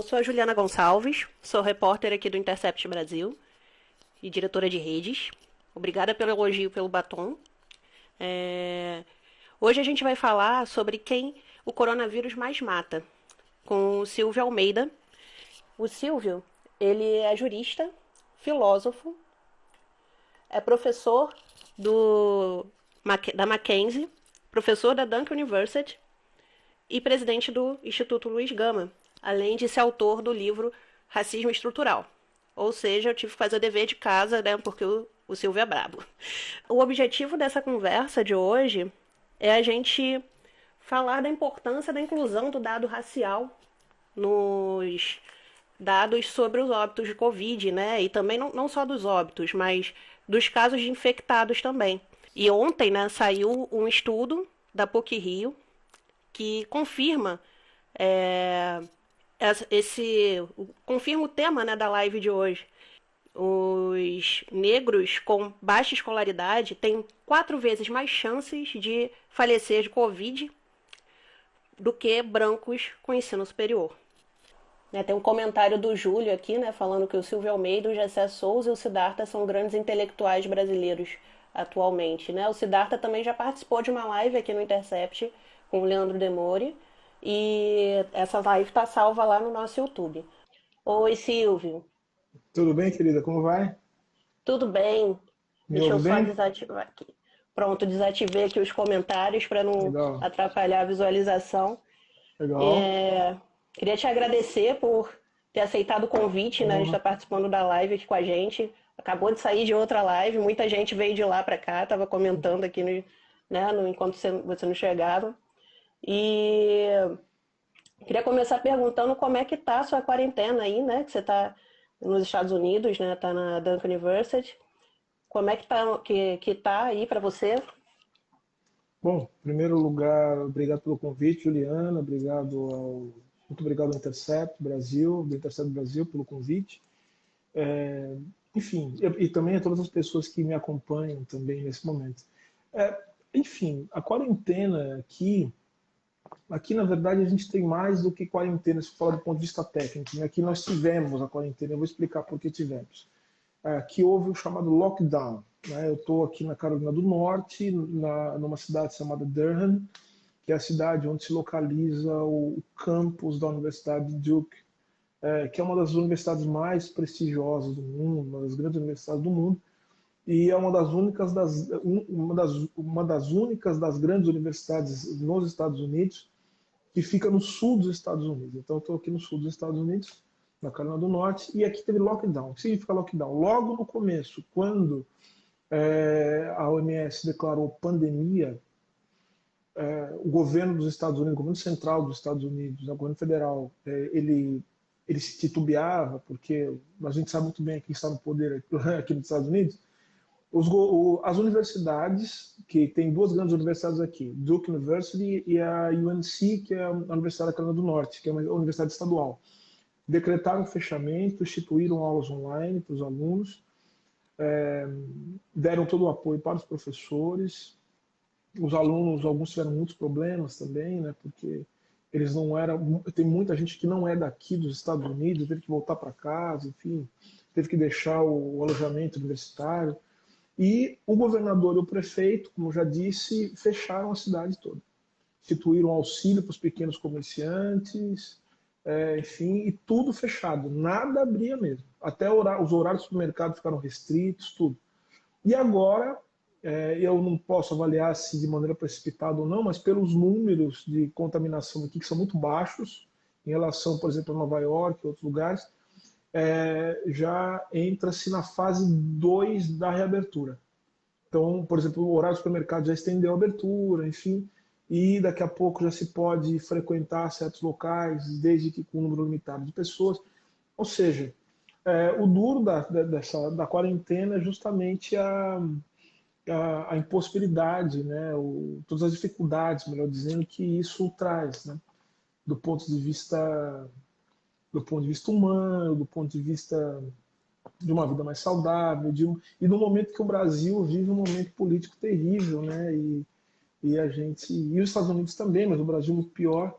sou a Juliana Gonçalves, sou repórter aqui do Intercept Brasil e diretora de redes. Obrigada pelo elogio pelo batom. É, Hoje a gente vai falar sobre quem o coronavírus mais mata, com o Silvio Almeida. O Silvio, ele é jurista, filósofo, é professor da Mackenzie, professor da Duke University e presidente do Instituto Luiz Gama, além de ser autor do livro Racismo Estrutural. Ou seja, eu tive que fazer o dever de casa, né, porque o Silvio é brabo. O objetivo dessa conversa de hoje é a gente falar da importância da inclusão do dado racial nos dados sobre os óbitos de Covid, né? E também não só dos óbitos, mas dos casos de infectados também. E ontem, né, saiu um estudo da PUC-Rio que confirma confirma o tema, né, da live de hoje. Os negros com baixa escolaridade têm 4 vezes mais chances de falecer de Covid do que brancos com ensino superior. Né, tem um comentário do Júlio aqui, né, falando que o Silvio Almeida, o Gessé Souza e o Siddhartha são grandes intelectuais brasileiros atualmente. Né? O Siddhartha também já participou de uma live aqui no Intercept com o Leandro Demore e essa live está salva lá no nosso YouTube. Oi, Silvio. Tudo bem, querida? Como vai? Tudo bem? Me Deixa ouve eu só bem? desativar aqui. Pronto, desativei aqui os comentários para não Legal, atrapalhar a visualização. legal. É, Queria te agradecer por ter aceitado o convite, né, de estar Honra. participando da live aqui com a gente. Acabou de sair de outra live, muita gente veio de lá para cá, estava comentando aqui enquanto você não chegava. E queria começar perguntando como é que tá a sua quarentena aí, né? Que você está nos Estados Unidos, né? Tá na Duke University. Como é que tá aí para você? Bom, em primeiro lugar, obrigado pelo convite, Juliana. Muito obrigado ao Intercept Brasil, do Intercept Brasil pelo convite. Enfim, e também a todas as pessoas que me acompanham também nesse momento. Enfim, a quarentena aqui na verdade a gente tem mais do que quarentena, se falar do ponto de vista técnico. Né? Aqui nós tivemos a quarentena, eu vou explicar por que tivemos. Que houve o chamado lockdown. Né? Eu estou aqui na Carolina do Norte, numa cidade chamada Durham, que é a cidade onde se localiza o campus da Universidade de Duke, que é uma das universidades mais prestigiosas do mundo, uma das grandes universidades do mundo, e é uma das únicas das grandes universidades nos Estados Unidos que fica no sul dos Estados Unidos. Então, eu estou aqui no sul dos Estados Unidos, na Carolina do Norte, e aqui teve lockdown. O que significa lockdown? Logo no começo, quando a OMS declarou pandemia, o governo dos Estados Unidos, o governo central dos Estados Unidos, o governo federal, ele se titubeava, porque a gente sabe muito bem quem está no poder aqui nos Estados Unidos. As universidades, que tem duas grandes universidades aqui, Duke University e a UNC, que é a Universidade da Carolina do Norte, que é uma universidade estadual, decretaram fechamento, instituíram aulas online para os alunos, deram todo o apoio para os professores. Os alunos, alguns tiveram muitos problemas também, né, porque eles não eram. Tem muita gente que não é daqui dos Estados Unidos, teve que voltar para casa, enfim, teve que deixar o alojamento universitário. E o governador e o prefeito, como já disse, fecharam a cidade toda. Instituíram auxílio para os pequenos comerciantes, enfim, e tudo fechado. Nada abria mesmo. Até os horários do supermercado ficaram restritos, tudo. E agora, eu não posso avaliar se de maneira precipitada ou não, mas pelos números de contaminação aqui, que são muito baixos, em relação, por exemplo, a Nova York e outros lugares, já entra-se na fase 2 da reabertura. Então, por exemplo, o horário do supermercado já estendeu a abertura, enfim, e daqui a pouco já se pode frequentar certos locais, desde que com um número limitado de pessoas. Ou seja, o duro da quarentena é justamente a impossibilidade, né, todas as dificuldades, melhor dizendo, que isso traz, né, do ponto de vista do ponto de vista humano, do ponto de vista de uma vida mais saudável, e no momento que o Brasil vive um momento político terrível, né? E os Estados Unidos também, mas o Brasil muito pior.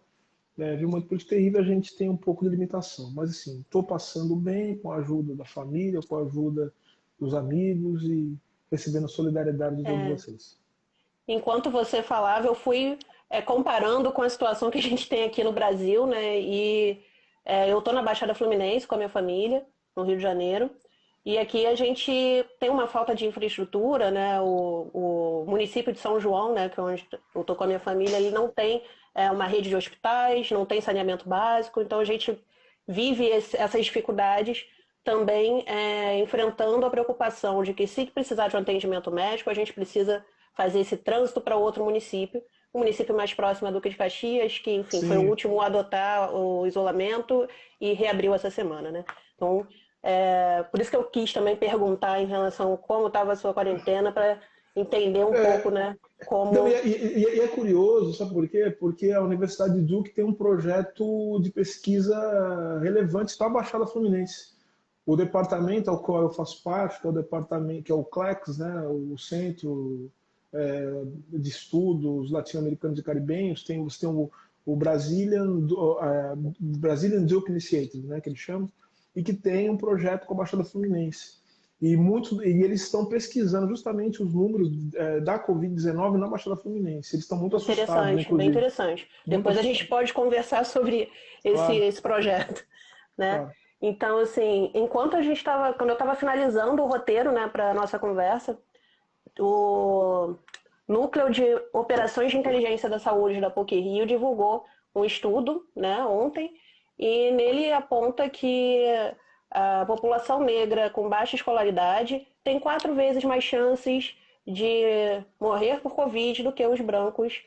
leve, muito político terrível, a gente tem um pouco de limitação. Mas, assim, estou passando bem com a ajuda da família, com a ajuda dos amigos e recebendo a solidariedade de todos É, vocês. enquanto você falava, eu fui comparando com a situação que a gente tem aqui no Brasil, né? E eu estou na Baixada Fluminense com a minha família, no Rio de Janeiro. E aqui a gente tem uma falta de infraestrutura, né? O município de São João, né, que é onde eu estou com a minha família, ele não tem uma rede de hospitais, não tem saneamento básico, então a gente vive essas dificuldades também enfrentando a preocupação de que se precisar de um atendimento médico, a gente precisa fazer esse trânsito para outro município. O município mais próximo é Duque de Caxias, que, enfim, foi o Sim, último a adotar o isolamento e reabriu essa semana, né? Então, por isso que eu quis também perguntar em relação a como estava a sua quarentena, para entender um pouco, né, não, como... e é curioso, sabe por quê? Porque a Universidade de Duke tem um projeto de pesquisa relevante para a Baixada Fluminense. O departamento ao qual eu faço parte, que é o departamento, que é o CLEX, né, o Centro de Estudos Latino-Americanos e Caribenhos, você tem o Brazilian Duke Initiative, né, que eles chamam, e que tem um projeto com a Baixada Fluminense. E eles estão pesquisando justamente os números da Covid-19 na Baixada Fluminense. Eles estão muito assustados, Interessante, bem inclusive. interessante. Muito Depois a gente assustados. pode conversar sobre Claro, esse projeto, né? claro. Então, assim, enquanto a gente estava, quando eu estava finalizando o roteiro, né, para a nossa conversa, o Núcleo de Operações de Inteligência da Saúde da PUC-Rio divulgou um estudo, né, ontem, e nele aponta que a população negra com baixa escolaridade tem 4 vezes mais chances de morrer por Covid do que os brancos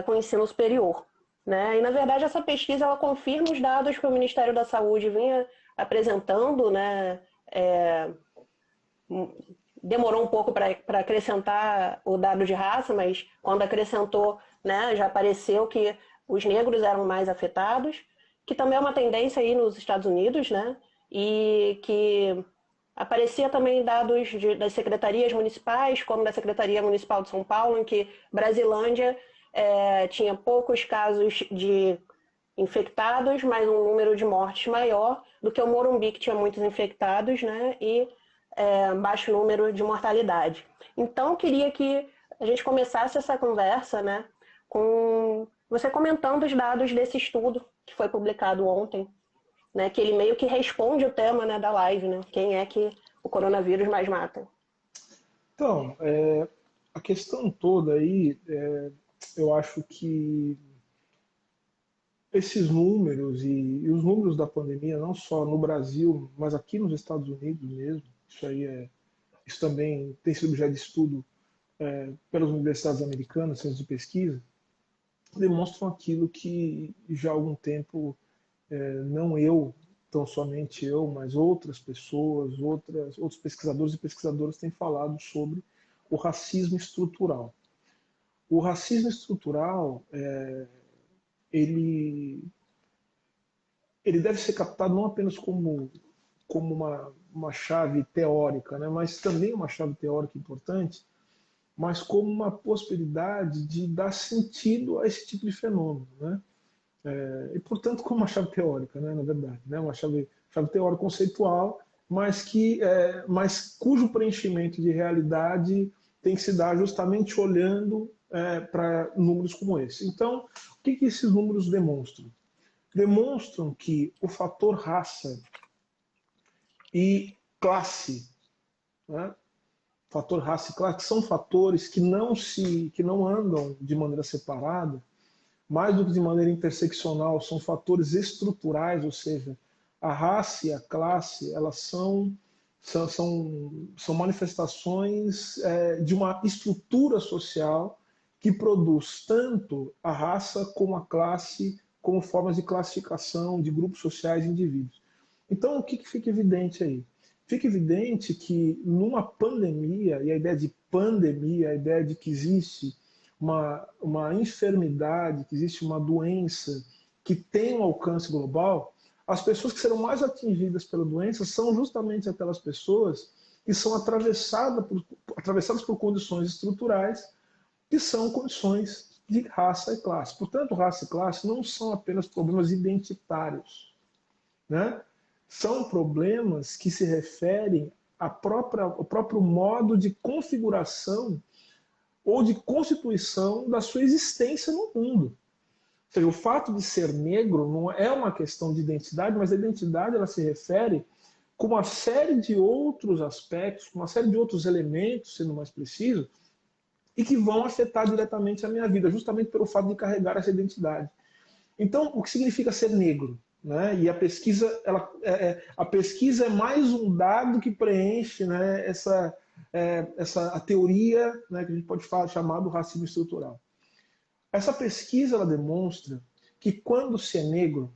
com ensino superior. Né? E, na verdade, essa pesquisa ela confirma os dados que o Ministério da Saúde vinha apresentando, né, demorou um pouco para acrescentar o dado de raça, mas quando acrescentou, né, já apareceu que os negros eram mais afetados, que também é uma tendência aí nos Estados Unidos, né, e que aparecia também dados das secretarias municipais, como da Secretaria Municipal de São Paulo, em que Brasilândia tinha poucos casos de infectados, mas um número de mortes maior do que o Morumbi, que tinha muitos infectados, né, e baixo número de mortalidade. Então, eu queria que a gente começasse essa conversa, né, com você comentando os dados desse estudo que foi publicado ontem, né, que ele meio que responde o tema, né, da live, né, quem é que o coronavírus mais mata. Então, a questão toda aí, eu acho que esses números e os números da pandemia, não só no Brasil, mas aqui nos Estados Unidos mesmo, isso também tem sido objeto de estudo pelas universidades americanas, centros de pesquisa, demonstram aquilo que já há algum tempo, não eu, tão somente eu, mas outras pessoas, outros pesquisadores e pesquisadoras têm falado sobre o racismo estrutural. O racismo estrutural, ele, ele deve ser captado não apenas como uma chave teórica, né, mas também uma chave teórica importante, mas como uma possibilidade de dar sentido a esse tipo de fenômeno, né? E, portanto, como uma chave teórica, né, na verdade, né, uma chave teórica conceitual, mas cujo preenchimento de realidade tem que se dar justamente olhando para números como esse. Então, o que esses números demonstram? Demonstram que o fator raça e classe, né, fator raça e classe, são fatores que não andam de maneira separada, mais do que de maneira interseccional, são fatores estruturais, ou seja, a raça e a classe, elas são manifestações de uma estrutura social que produz tanto a raça como a classe, como formas de classificação de grupos sociais e indivíduos. Então, o que fica evidente aí? Fica evidente que numa pandemia, e a ideia de pandemia, a ideia de que existe uma enfermidade, que existe uma doença que tem um alcance global, as pessoas que serão mais atingidas pela doença são justamente aquelas pessoas que são atravessadas por condições estruturais, que são condições de raça e classe. Portanto, raça e classe não são apenas problemas identitários, né? São problemas que se referem ao próprio modo de configuração ou de constituição da sua existência no mundo. Ou seja, o fato de ser negro não é uma questão de identidade, mas a identidade ela se refere com uma série de outros aspectos, com uma série de outros elementos, sendo mais preciso, e que vão afetar diretamente a minha vida, justamente pelo fato de carregar essa identidade. Então, o que significa ser negro? Né? E a pesquisa, a pesquisa é mais um dado que preenche, né, a teoria, né, que a gente pode chamar do racismo estrutural. Essa pesquisa ela demonstra que quando se é negro,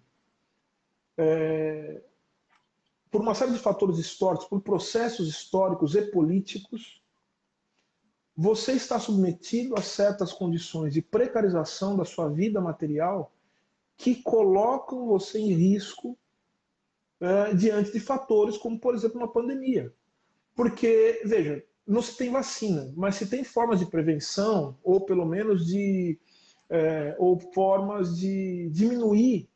por uma série de fatores históricos, por processos históricos e políticos, você está submetido a certas condições de precarização da sua vida material que colocam você em risco diante de fatores como, por exemplo, uma pandemia. Porque, veja, não se tem vacina, mas se tem formas de prevenção, ou pelo menos ou formas de diminuir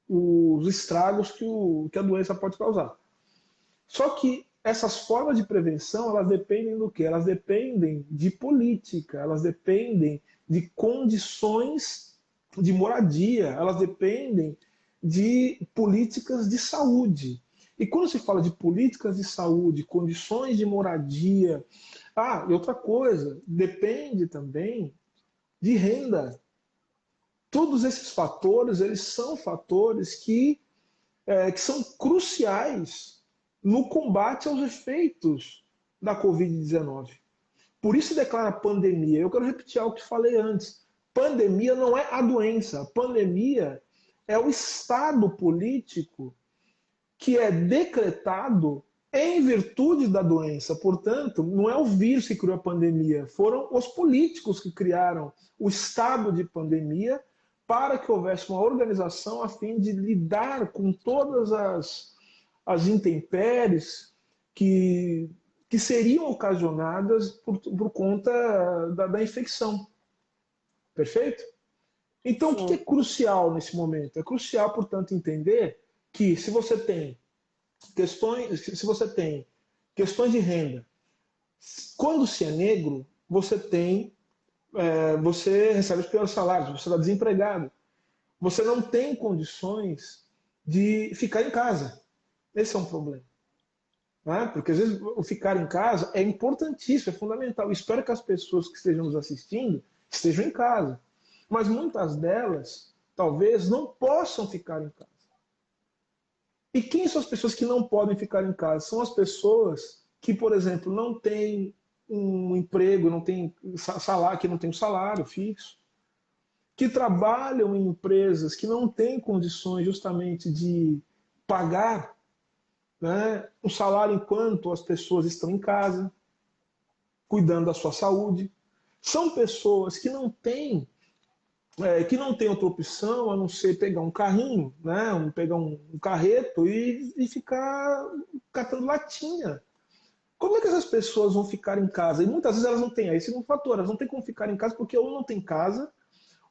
os estragos que a doença pode causar. Só que essas formas de prevenção, elas dependem do quê? Elas dependem de política, elas dependem de condições de moradia, elas dependem de políticas de saúde. E quando se fala de políticas de saúde, condições de moradia, e outra coisa, depende também de renda. Todos esses fatores, eles são fatores que são cruciais no combate aos efeitos da Covid-19. Por isso se declara pandemia. Eu quero repetir algo que falei antes. Pandemia não é a doença. Pandemia é o estado político que é decretado em virtude da doença. Portanto, não é o vírus que criou a pandemia, foram os políticos que criaram o estado de pandemia para que houvesse uma organização a fim de lidar com todas as intempéries que seriam ocasionadas por conta da infecção. Perfeito? Então, o que é crucial nesse momento? É crucial, portanto, entender que se você tem questões de renda, quando se é negro, você recebe os piores salários, você está desempregado, você não tem condições de ficar em casa. Esse é um problema. Né? Porque às vezes o ficar em casa é importantíssimo, é fundamental. Eu espero que as pessoas que estejam nos assistindo estejam em casa. Mas muitas delas, talvez, não possam ficar em casa. E quem são as pessoas que não podem ficar em casa? São as pessoas que, por exemplo, não têm um emprego, não têm salário, que não têm um salário fixo, que trabalham em empresas que não têm condições justamente de pagar, né, um salário enquanto as pessoas estão em casa, cuidando da sua saúde. São pessoas que não têm outra opção a não ser pegar um carrinho, né, pegar um carreto e ficar catando latinha. Como é que essas pessoas vão ficar em casa? E muitas vezes elas não têm esse fator, elas não têm como ficar em casa porque ou não têm casa,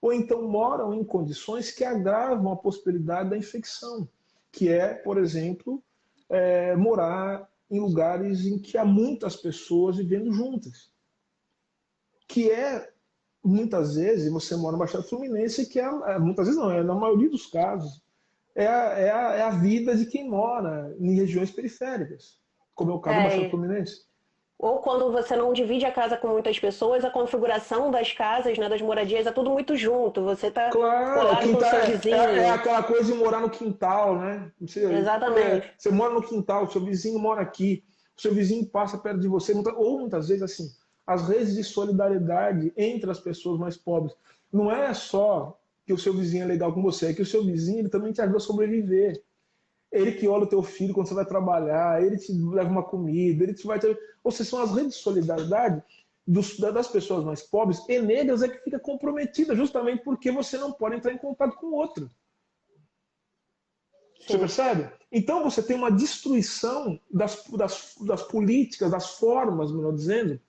ou então moram em condições que agravam a possibilidade da infecção, que é, por exemplo, morar em lugares em que há muitas pessoas vivendo juntas. Que é, muitas vezes, você mora na Baixada Fluminense, que muitas vezes não, na maioria dos casos, é a vida de quem mora em regiões periféricas, como é o caso da Baixada Fluminense. Ou quando você não divide a casa com muitas pessoas, a configuração das casas, né, das moradias, é tudo muito junto. Você está colado com o seu vizinho. É aquela coisa de morar no quintal, né? Exatamente. Você mora no quintal, o seu vizinho mora aqui, o seu vizinho passa perto de você. Ou muitas vezes, assim, as redes de solidariedade entre as pessoas mais pobres. Não é só que o seu vizinho é legal com você, é que o seu vizinho ele também te ajuda a sobreviver. Ele que olha o teu filho quando você vai trabalhar, ele te leva uma comida, Ou seja, são as redes de solidariedade das pessoas mais pobres e negras é que fica comprometida, justamente porque você não pode entrar em contato com o outro. Sim. Você percebe? Então você tem uma destruição das políticas, das formas, melhor dizendo,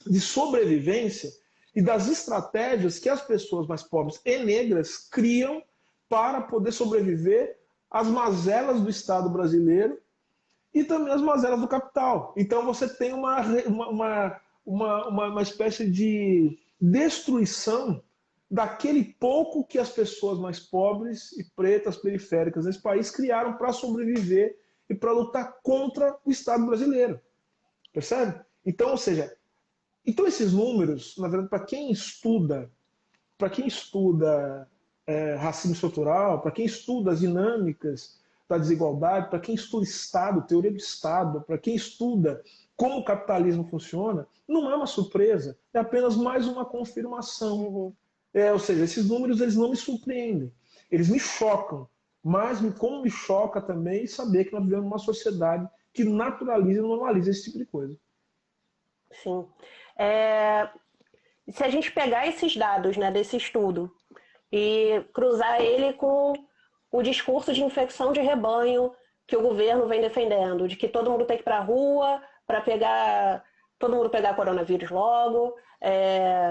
de sobrevivência e das estratégias que as pessoas mais pobres e negras criam para poder sobreviver às mazelas do Estado brasileiro e também às mazelas do capital. Então você tem uma espécie de destruição daquele pouco que as pessoas mais pobres e pretas, periféricas nesse país criaram para sobreviver e para lutar contra o Estado brasileiro. Percebe? Então, ou seja, então esses números, na verdade, para quem estuda racismo estrutural, para quem estuda as dinâmicas da desigualdade, para quem estuda Estado, teoria do Estado, para quem estuda como o capitalismo funciona, não é uma surpresa, é apenas mais uma confirmação. Ou seja, esses números eles não me surpreendem, eles me chocam, mas como me choca também saber que nós vivemos numa sociedade que naturaliza e normaliza esse tipo de coisa. Sim. Se a gente pegar esses dados, né, desse estudo e cruzar ele com o discurso de infecção de rebanho que o governo vem defendendo, de que todo mundo tem que ir para a rua para todo mundo pegar coronavírus logo,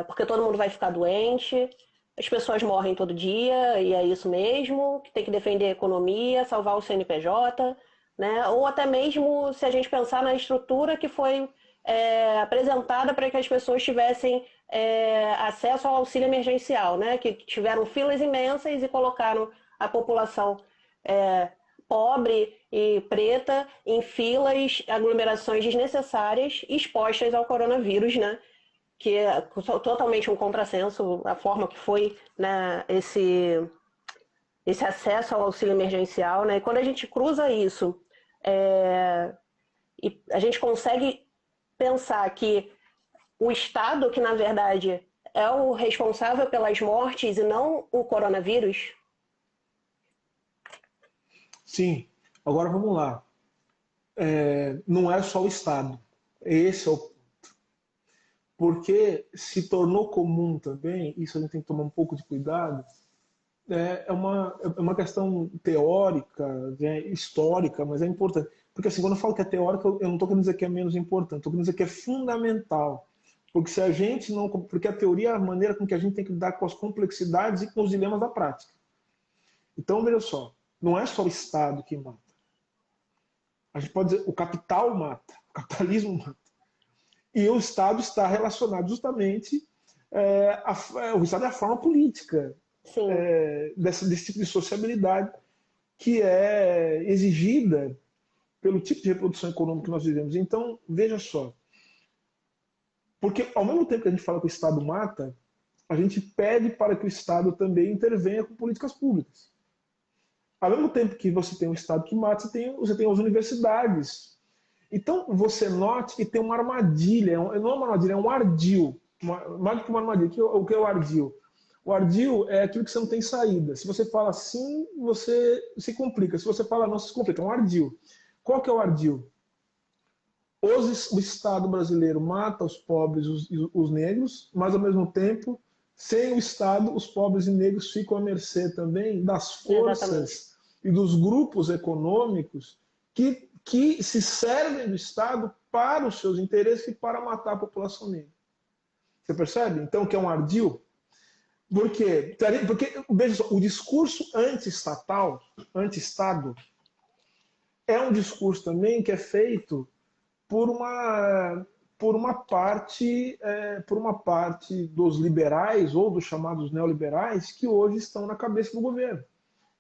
porque todo mundo vai ficar doente, as pessoas morrem todo dia e é isso mesmo, que tem que defender a economia, salvar o CNPJ, né? Ou até mesmo se a gente pensar na estrutura que foi apresentada para que as pessoas tivessem acesso ao auxílio emergencial, né? Que tiveram filas imensas e colocaram a população pobre e preta em filas, aglomerações desnecessárias, expostas ao coronavírus, né? Que é totalmente um contrassenso a forma que foi, né, esse acesso ao auxílio emergencial, né? E quando a gente cruza isso, e a gente consegue pensar que o Estado, que na verdade é o responsável pelas mortes e não o coronavírus. Sim, agora vamos lá. Não é só o Estado. Esse é o ponto. Porque se tornou comum também, isso a gente tem que tomar um pouco de cuidado, é uma questão teórica, histórica, mas é importante. Porque assim, quando eu falo que é teórica, eu não estou querendo dizer que é menos importante, estou querendo dizer que é fundamental. Porque se a gente não. Porque a teoria é a maneira com que a gente tem que lidar com as complexidades e com os dilemas da prática. Então, veja só, não é só o Estado que mata. A gente pode dizer, o capital mata, o capitalismo mata. E o Estado está relacionado justamente, o Estado é a forma política desse tipo de sociabilidade que é exigida pelo tipo de reprodução econômica que nós vivemos. Então, veja só, porque ao mesmo tempo que a gente fala que o Estado mata, a gente pede para que o Estado também intervenha com políticas públicas. Ao mesmo tempo que você tem um Estado que mata, você tem as universidades. Então, você note que tem uma armadilha, não é uma armadilha, é um ardil. Mais do que uma armadilha. O que é o ardil? O ardil é aquilo que você não tem saída. Se você fala sim, você se complica. Se você fala não, você se complica. É um ardil. Qual que é o ardil? O Estado brasileiro mata os pobres e os negros, mas ao mesmo tempo, sem o Estado, os pobres e negros ficam à mercê também das forças e dos grupos econômicos que se servem do Estado para os seus interesses e para matar a população negra. Você percebe? Então, que é um ardil? Por quê? Porque, veja só, o discurso anti-estatal, anti-Estado, é um discurso também que é feito por uma parte dos liberais ou dos chamados neoliberais que hoje estão na cabeça do governo.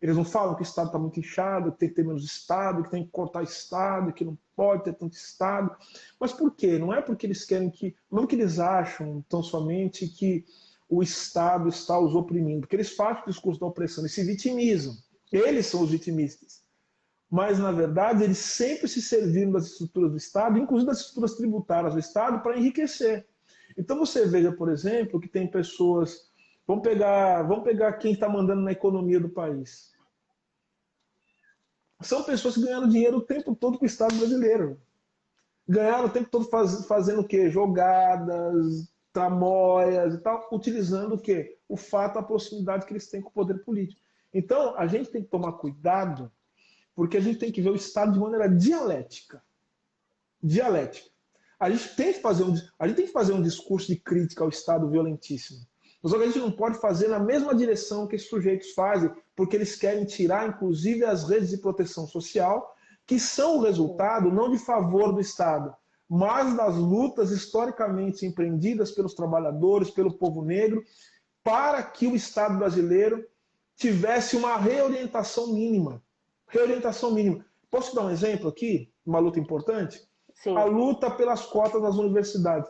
Eles não falam que o Estado está muito inchado, que tem que ter menos Estado, que tem que cortar Estado, que não pode ter tanto Estado. Mas por quê? Não é porque eles querem que... Não que eles acham tão somente que o Estado está os oprimindo, porque eles fazem o discurso da opressão e se vitimizam. Eles são os vitimistas. Mas, na verdade, eles sempre se serviram das estruturas do Estado, inclusive das estruturas tributárias do Estado, para enriquecer. Então você veja, por exemplo, que tem pessoas... Vamos pegar quem está mandando na economia do país. São pessoas que ganharam dinheiro o tempo todo com o Estado brasileiro. Ganharam o tempo todo fazendo o quê? Jogadas, tramóias e tal, utilizando o quê? O fato, a proximidade que eles têm com o poder político. Então, a gente tem que tomar cuidado, porque a gente tem que ver o Estado de maneira dialética. Dialética. A gente tem que fazer um discurso de crítica ao Estado violentíssimo. Mas a gente não pode fazer na mesma direção que esses sujeitos fazem, porque eles querem tirar, inclusive, as redes de proteção social, que são o resultado não de favor do Estado, mas das lutas historicamente empreendidas pelos trabalhadores, pelo povo negro, para que o Estado brasileiro tivesse uma reorientação mínima. Reorientação mínima. Posso dar um exemplo aqui? Uma luta importante? Sim. A luta pelas cotas nas universidades.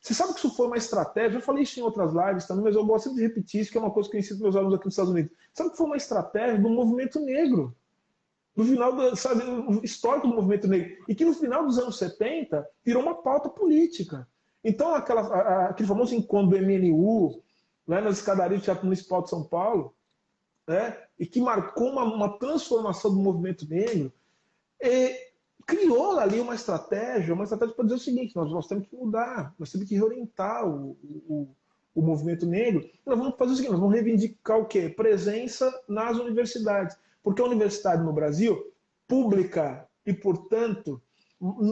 Você sabe que isso foi uma estratégia, eu falei isso em outras lives também, mas eu gosto de repetir isso, que é uma coisa que eu ensino para meus alunos aqui nos Estados Unidos. Sabe que foi uma estratégia do movimento negro, no final do, sabe, histórico do movimento negro, e que no final dos anos 70 virou uma pauta política. Então, aquele famoso encontro do MNU, né, nas escadarias do Teatro Municipal de São Paulo, né, e que marcou uma transformação do movimento negro, criou ali uma estratégia para dizer o seguinte: nós temos que mudar, nós temos que reorientar o movimento negro. E nós vamos fazer o seguinte: nós vamos reivindicar o quê? Presença nas universidades. Porque a universidade no Brasil, pública e, portanto,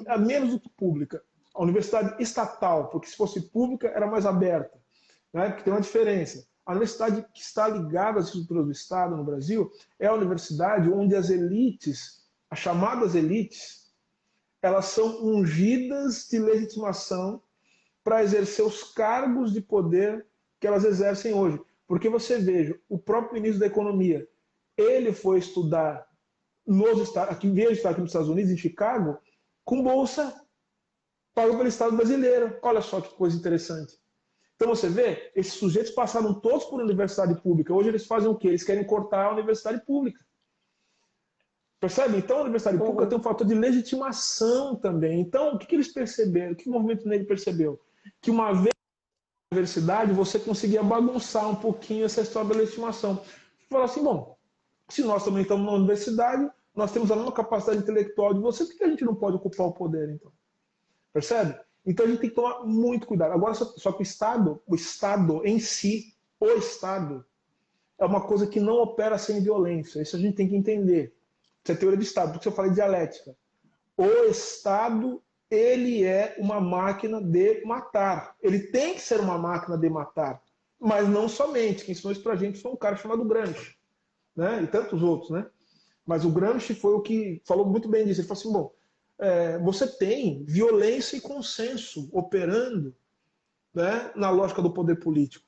a menos do que pública, a universidade estatal, porque se fosse pública era mais aberta, né? Porque tem uma diferença. A universidade que está ligada às estruturas do Estado no Brasil é a universidade onde as elites, as chamadas elites, elas são ungidas de legitimação para exercer os cargos de poder que elas exercem hoje. Porque você veja, o próprio ministro da Economia, ele foi estudar nos Estados, aqui veio estar aqui nos Estados Unidos, em Chicago, com bolsa paga pelo Estado brasileiro. Olha só que coisa interessante. Então você vê, esses sujeitos passaram todos por universidade pública. Hoje eles fazem o quê? Eles querem cortar a universidade pública. Percebe? Então a universidade pública tem um fator de legitimação também. Então o que eles perceberam? O que o movimento negro percebeu? Que uma vez na universidade você conseguia bagunçar um pouquinho essa história da legitimação. Falar assim, bom, se nós também estamos na universidade, nós temos a mesma capacidade intelectual de vocês, por que a gente não pode ocupar o poder então? Percebe? Então a gente tem que tomar muito cuidado. Agora, só que o Estado em si, o Estado, é uma coisa que não opera sem violência. Isso a gente tem que entender. Isso é teoria do Estado, porque eu falei dialética. O Estado, ele é uma máquina de matar. Ele tem que ser uma máquina de matar. Mas não somente. Quem ensinou isso pra gente foi um cara chamado Gramsci, né? E tantos outros, né? Mas o Gramsci foi o que falou muito bem disso. Ele falou assim, bom, você tem violência e consenso operando, né, na lógica do poder político.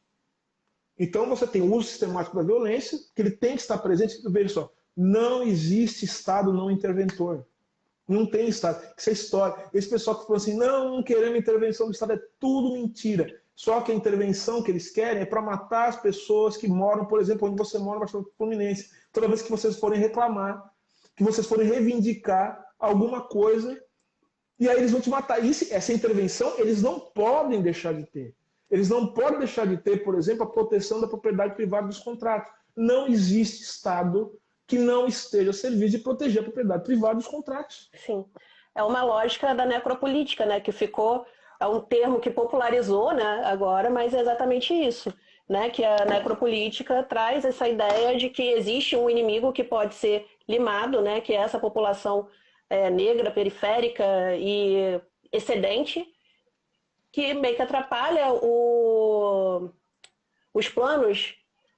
Então você tem o uso sistemático da violência, que ele tem que estar presente. Veja só, não existe Estado não interventor. Não tem Estado. Isso é história. Esse pessoal que falou assim, não queremos intervenção do Estado, é tudo mentira. Só que a intervenção que eles querem é para matar as pessoas que moram, por exemplo, onde você mora, no Baixada Fluminense. Toda vez que vocês forem reclamar, que vocês forem reivindicar alguma coisa, e aí eles vão te matar. Essa intervenção eles não podem deixar de ter. Eles não podem deixar de ter, por exemplo, a proteção da propriedade privada dos contratos. Não existe Estado que não esteja a serviço de proteger a propriedade privada dos contratos. Sim. É uma lógica da necropolítica, né? Que ficou, é um termo que popularizou, né, agora, mas é exatamente isso. Né? Que a necropolítica traz essa ideia de que existe um inimigo que pode ser limado, né? Que é essa população negra, periférica e excedente, que meio que atrapalha os planos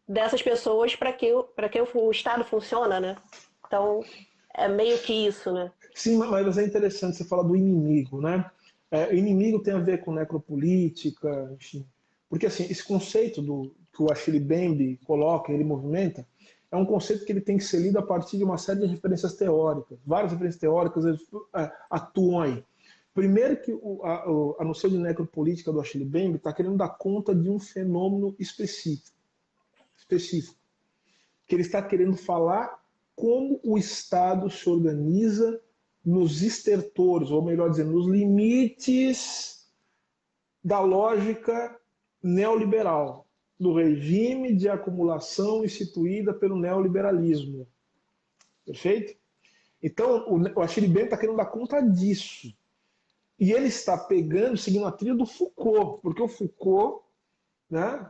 dessas pessoas para que o Estado funciona, né? Então, é meio que isso, né? Sim, mas é interessante você falar do inimigo, né? O inimigo tem a ver com necropolítica, enfim. Porque assim, esse conceito que o Achille Mbembe coloca, ele movimenta, é um conceito que ele tem que ser lido a partir de uma série de referências teóricas. Várias referências teóricas atuam aí. Primeiro que a noção de necropolítica do Achille Mbembe está querendo dar conta de um fenômeno específico. Que ele está querendo falar como o Estado se organiza nos estertores, ou melhor dizendo, nos limites da lógica neoliberal, do regime de acumulação instituída pelo neoliberalismo. Perfeito? Então, o Achille Mbembe está querendo dar conta disso. E ele está seguindo a trilha do Foucault, porque o Foucault, né,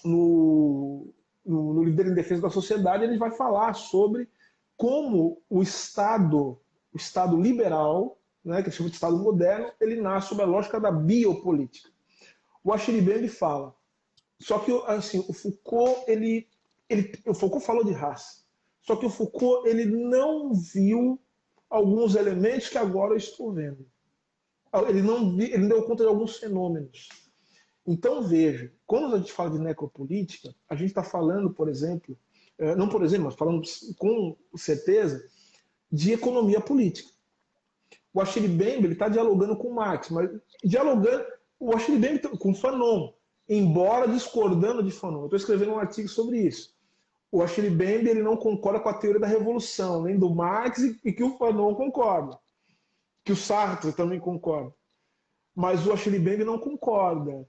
no Líder em Defesa da Sociedade, ele vai falar sobre como o Estado liberal, né, que ele chama de Estado moderno, ele nasce sob a lógica da biopolítica. O Achille Mbembe fala, só que assim, o Foucault, o Foucault falou de raça, só que o Foucault ele não viu alguns elementos que agora eu estou vendo. Ele não deu conta de alguns fenômenos. Então, veja, quando a gente fala de necropolítica, a gente está falando, por exemplo, não por exemplo, mas falando com certeza, de economia política. O Achille Mbembe está dialogando com Marx, mas dialogando o Achille Mbembe com Fanon, embora discordando de Fanon. Eu estou escrevendo um artigo sobre isso. O Achille Mbembe ele não concorda com a teoria da revolução, nem do Marx, e que o Fanon concorda, que o Sartre também concorda. Mas o Achille Mbembe não concorda.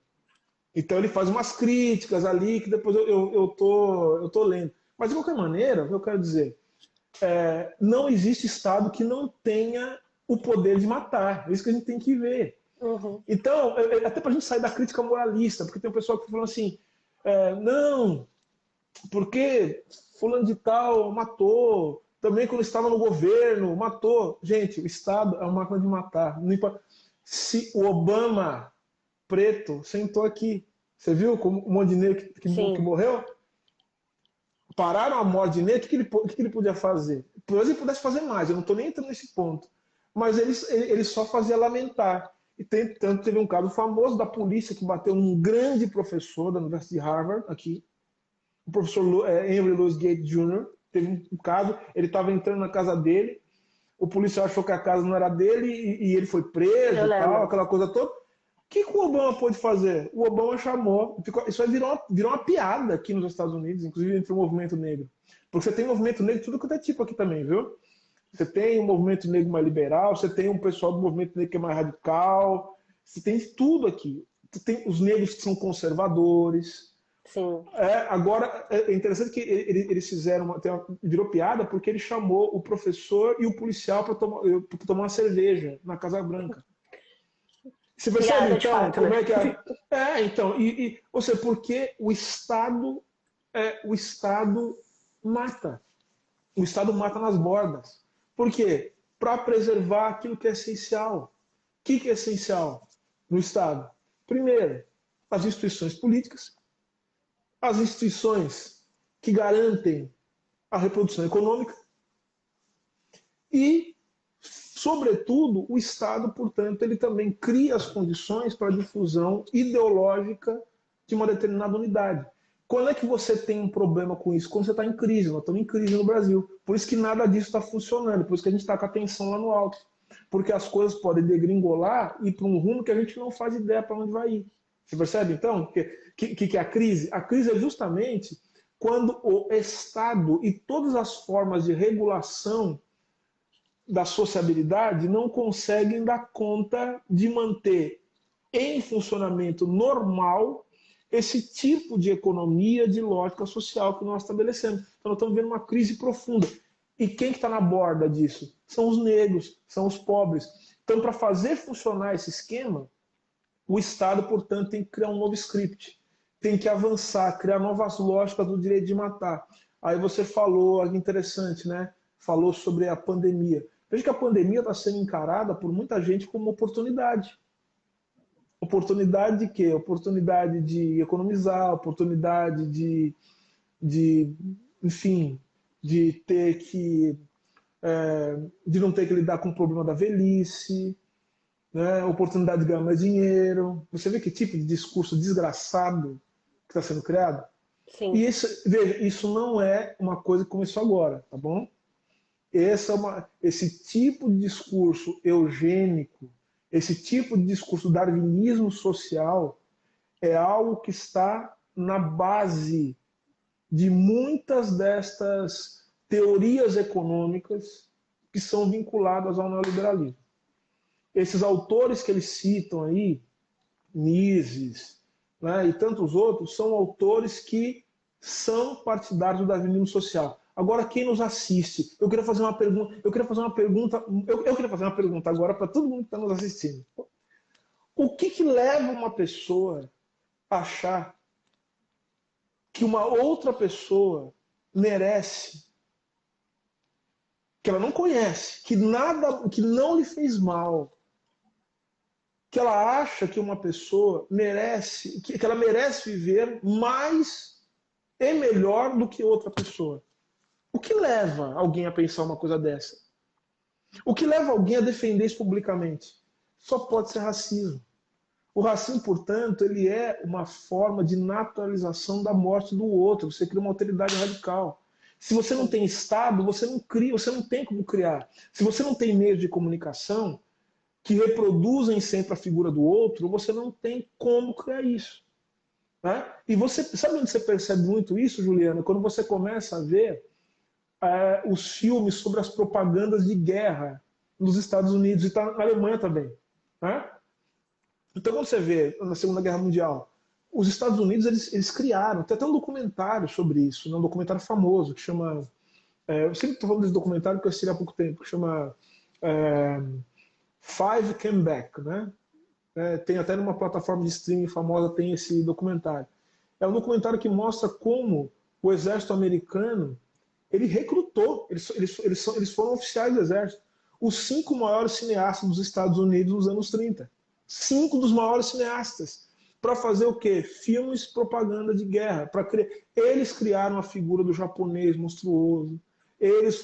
Então ele faz umas críticas ali que depois eu tô lendo. Mas de qualquer maneira, o que eu quero dizer, não existe Estado que não tenha o poder de matar. É isso que a gente tem que ver. Uhum. Então, até para a gente sair da crítica moralista, porque tem um pessoal que fala assim, não, porque fulano de tal matou, também quando estava no governo, matou. Gente, o Estado é uma máquina de matar. Não importa. Se o Obama preto sentou aqui, você viu como um monte de negro que morreu? Pararam a morte de negro, o que ele podia fazer? Talvez ele pudesse fazer mais, eu não estou nem entrando nesse ponto. Mas ele só fazia lamentar. E tanto teve um caso famoso da polícia que bateu num grande professor da Universidade de Harvard, aqui, o professor Henry Louis Gates Jr. Teve um caso, ele estava entrando na casa dele, o policial achou que a casa não era dele e ele foi preso e tal, aquela coisa toda. O que o Obama pôde fazer? O Obama chamou, isso aí virou uma piada aqui nos Estados Unidos, inclusive entre o movimento negro. Porque você tem movimento negro, tudo quanto é tipo aqui também, viu? Você tem um movimento negro mais liberal, você tem um pessoal do movimento negro que é mais radical, você tem de tudo aqui. Você tem os negros que são conservadores. Sim. Agora, é interessante que eles fizeram, virou piada porque ele chamou o professor e o policial para tomar uma cerveja na Casa Branca. Você percebe, Piada, então, fato, como né? é que então, ou seja, porque o Estado mata. O Estado mata nas bordas. Por quê? Para preservar aquilo que é essencial. O que é essencial no Estado? Primeiro, as instituições políticas, as instituições que garantem a reprodução econômica e, sobretudo, o Estado, portanto, ele também cria as condições para a difusão ideológica de uma determinada unidade. Quando é que você tem um problema com isso? Quando você está em crise. Nós estamos em crise no Brasil. Por isso que nada disso está funcionando. Por isso que a gente está com a tensão lá no alto. Porque as coisas podem degringolar e ir para um rumo que a gente não faz ideia para onde vai ir. Você percebe, então, que é a crise? A crise é justamente quando o Estado e todas as formas de regulação da sociabilidade não conseguem dar conta de manter em funcionamento normal esse tipo de economia, de lógica social que nós estabelecemos. Então nós estamos vendo uma crise profunda. E quem que está na borda disso? São os negros, são os pobres. Então, para fazer funcionar esse esquema, o Estado, portanto, tem que criar um novo script, tem que avançar, criar novas lógicas do direito de matar. Aí você falou, interessante, né? Falou sobre a pandemia. Veja que a pandemia está sendo encarada por muita gente como oportunidade. Oportunidade de quê? Oportunidade de economizar, oportunidade enfim, de ter que de não ter que lidar com o problema da velhice, né? Oportunidade de ganhar mais dinheiro. Você vê que tipo de discurso desgraçado que está sendo criado? Sim. E veja, isso não é uma coisa que começou agora, tá bom? Esse tipo de discurso eugênico, esse tipo de discurso darwinismo social é algo que está na base de muitas destas teorias econômicas que são vinculadas ao neoliberalismo. Esses autores que eles citam aí, Mises, né, e tantos outros, são autores que são partidários do darwinismo social. Agora, quem nos assiste? Eu queria fazer uma pergunta agora para todo mundo que está nos assistindo. O que leva uma pessoa a achar que uma outra pessoa merece que ela não conhece, que nada, que não lhe fez mal, que ela acha que uma pessoa merece, que ela merece viver mais e melhor do que outra pessoa. O que leva alguém a pensar uma coisa dessa? O que leva alguém a defender isso publicamente? Só pode ser racismo. O racismo, portanto, ele é uma forma de naturalização da morte do outro. Você cria uma alteridade radical. Se você não tem Estado, você não cria, você não tem como criar. Se você não tem meios de comunicação que reproduzem sempre a figura do outro, você não tem como criar isso. Né? E você sabe onde você percebe muito isso, Juliana? Quando você começa a ver os filmes sobre as propagandas de guerra nos Estados Unidos e na Alemanha também. Né? Então, quando você vê na Segunda Guerra Mundial, os Estados Unidos eles criaram, tem até um documentário sobre isso, né? Um documentário famoso que chama. Eu sempre estou falando desse documentário porque eu assisti há pouco tempo, que chama Five Came Back. Né? Tem até numa plataforma de streaming famosa, tem esse documentário. É um documentário que mostra como o exército americano ele recrutou, eles foram oficiais do exército, os 5 maiores cineastas dos Estados Unidos nos anos 30. 5 dos maiores cineastas. Para fazer o quê? Filmes propaganda de guerra. Eles criaram a figura do japonês monstruoso. Eles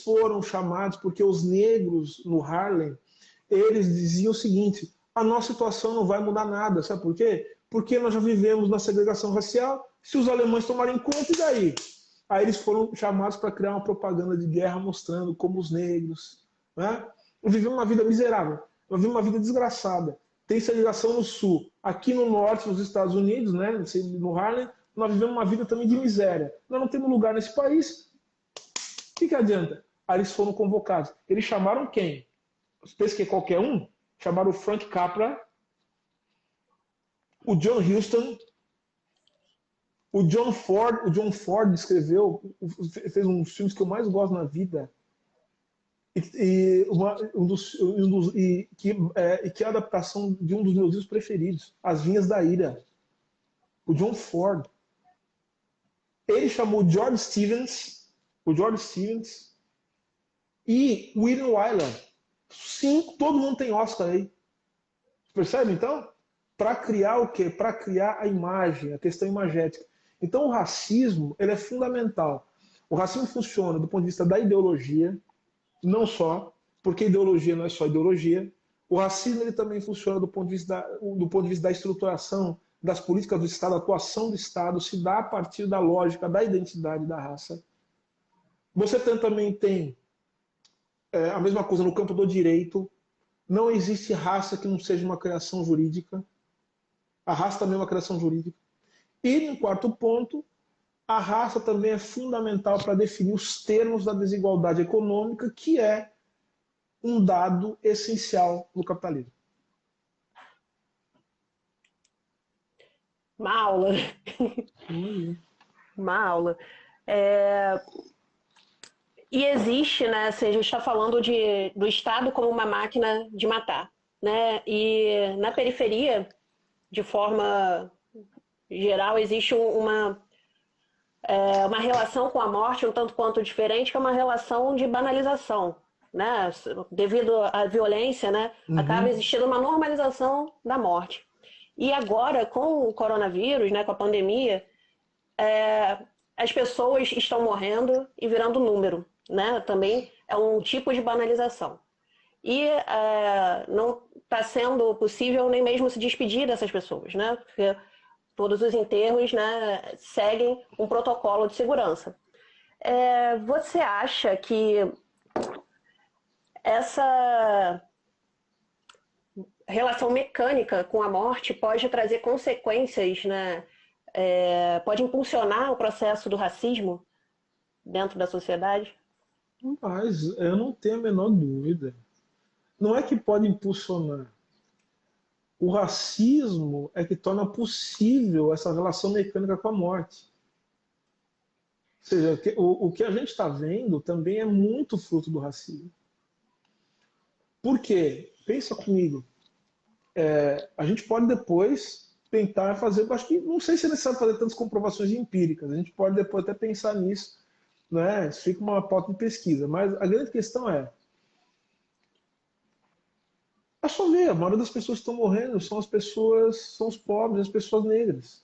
foram chamados porque os negros no Harlem, eles diziam o seguinte: a nossa situação não vai mudar nada. Sabe por quê? Porque nós já vivemos na segregação racial. Se os alemães tomarem conta, e daí? Aí eles foram chamados para criar uma propaganda de guerra mostrando como os negros, né, vivemos uma vida miserável, vivemos uma vida desgraçada. Tem segregação no sul. Aqui no norte, nos Estados Unidos, né, no Harlem, nós vivemos uma vida também de miséria. Nós não temos lugar nesse país. O que adianta? Aí eles foram convocados. Eles chamaram quem? Você pensa que é qualquer um? Chamaram o Frank Capra, o John Huston, o John Ford escreveu, fez um dos filmes que eu mais gosto na vida, que é a adaptação de um dos meus livros preferidos, As Vinhas da Ira. O John Ford. Ele chamou o George Stevens e William Wyler. 5, todo mundo tem Oscar aí. Percebe, então? Para criar o quê? Para criar a imagem, a questão imagética. Então o racismo ele é fundamental. O racismo funciona do ponto de vista da ideologia, não só, porque ideologia não é só ideologia. O racismo ele também funciona do ponto de vista da estruturação das políticas do Estado, a atuação do Estado se dá a partir da lógica da identidade da raça. Você também tem a mesma coisa no campo do direito. Não existe raça que não seja uma criação jurídica. A raça também é uma criação jurídica. E, no quarto ponto, a raça também é fundamental para definir os termos da desigualdade econômica, que é um dado essencial no capitalismo. Uma aula. Uma aula. E existe, né, assim, a gente está falando do Estado como uma máquina de matar. Né? E na periferia, de forma geral, existe uma relação com a morte um tanto quanto diferente, que é uma relação de banalização. Né? Devido à violência, né, acaba existindo uma normalização da morte. E agora, com o coronavírus, né, com a pandemia, as pessoas estão morrendo e virando número. Né? Também é um tipo de banalização. E não está sendo possível nem mesmo se despedir dessas pessoas, né? Porque todos os enterros, né, seguem um protocolo de segurança. Você acha que essa relação mecânica com a morte pode trazer consequências, né? Pode impulsionar o processo do racismo dentro da sociedade? Mas eu não tenho a menor dúvida. Não é que pode impulsionar. O racismo é que torna possível essa relação mecânica com a morte. Ou seja, o que a gente está vendo também é muito fruto do racismo. Por quê? Pensa comigo. A gente pode depois tentar fazer, acho que não sei se é necessário fazer tantas comprovações empíricas, a gente pode depois até pensar nisso, né? Isso fica uma pauta de pesquisa. Mas a grande questão é só ver, a maioria das pessoas que estão morrendo são as pessoas, são os pobres, as pessoas negras.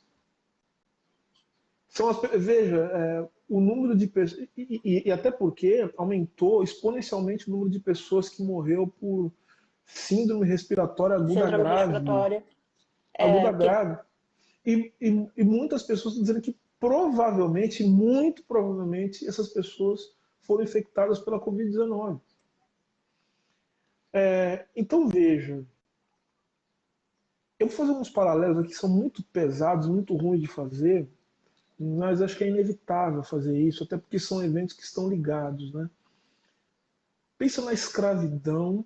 Veja, o número de pessoas, e até porque aumentou exponencialmente o número de pessoas que morreu por síndrome respiratória Síndrome respiratória. aguda Que grave, e muitas pessoas estão dizendo que provavelmente, muito provavelmente, essas pessoas foram infectadas pela Covid-19. Então veja, eu vou fazer uns paralelos aqui que são muito pesados, muito ruins de fazer, mas acho que é inevitável fazer isso, até porque são eventos que estão ligados, né? Pensa na escravidão,